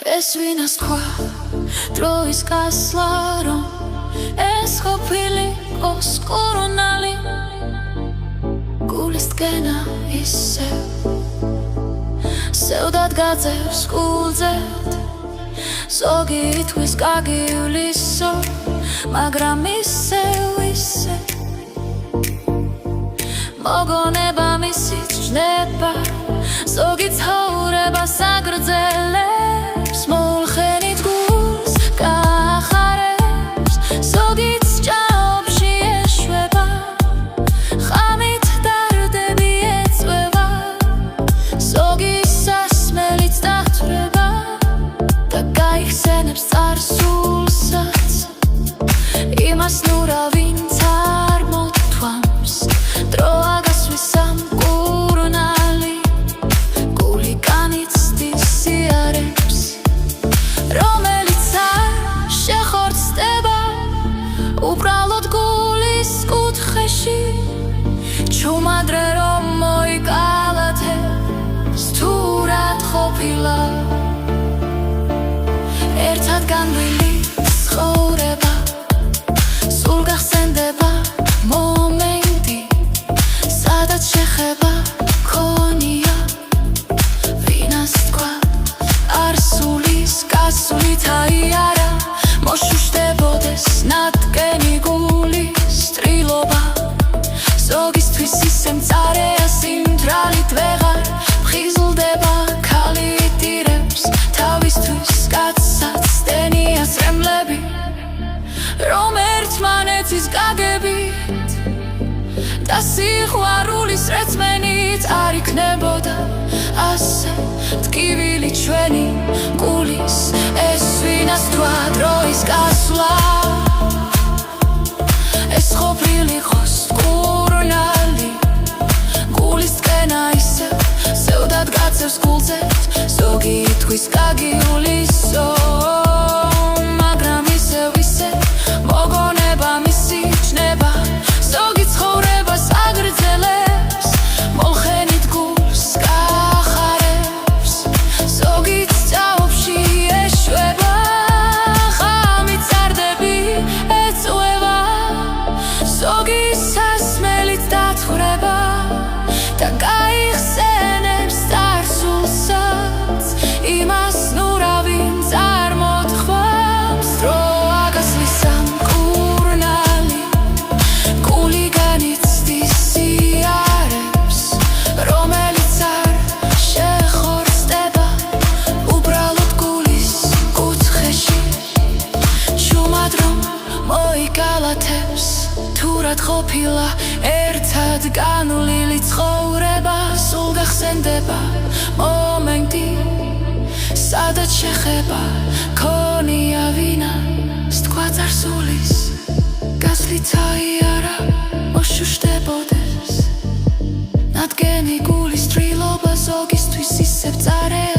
ეს ვინას თქვა დროის გასვლა რომ ეს ყოფილი ყოს კურუნალი გულის დგენა ისევ სევდად გაძევს გულზედ ზოგი ითქვის გაგივლისო მაგრამ ისევ მოგონება მისიც ჯნება ზოგი ცხოვრებას აგრძელებს მოულხენით გულს გაახარებს ზოგიც ჭაობში ეშვება ხამით დარდები ეწვევა ზოგი სასმელიც დათვრება და გაიხსენებს წარსულსაც იმას ნურა ვინც არ მოთვამს დრო აგასვის ამ კურუნალი გული განიცდის სიარებს რომელიც არ შეხორცდება უბრალოდ გულის კუთხეში ჩუმადრე რომ მოიკალათებს თუ რად ყოფილა ერთად განვლილი ცხოვრება სულ გახსენდება მომენტი სადაც შეხება ქონია ვინას თქვა არსულის გასვლით აიარა მოშუშდებოდეს ნატკენი გულის ტრილობა ზოგისთვის ისე მწარეა სიმდრალით ვეღარ ფხიზლდება ქალი იტირებს თავისთვის კაცსაც დენიას რემლები რომ ერთმანეთის გაგებით და სიყვარულის რეწმენით არ იქნებოდა ასე ტკივილი ჩვენი გულის ეს ვინას თქვა დროის გასვლა ეს ყოფილი ყოს კურუნალი გულის დგენა ისევ სევდად გაწევს გულზედ ზოგი ითქვის გაგივლისო მაგრამ ისევ მოგონება მისი ჯნება ზოგი ცხოვრებას აგრძელებს მოულხენით გულს გაახარებს ზოგიც ჭაობში ეშვება ხამით წარდები ეწვევა ზოგი სასმელით დათვრება და გაიხსენებს წარსულსაც იმას ნურა ვინც არ მოთხოვს დრო აგასვის ამ კურუნალი გული განიცდის სიარებს რომელიც არ შეხორცდება უბრალოდ გულის კუთხეში ჩუმად რომ მოიკალათებს თუ რად ყოფილა ერთად განვლილი ცხოვრება სულ გახსენდება მომენტი სადაც შეხება ქონია ვინას თქვა წარსულის გასვლით აიარა მოშუშდებოდეს ნატკენი გულის ტრილობა ზოგისთვის ისევ მწარეა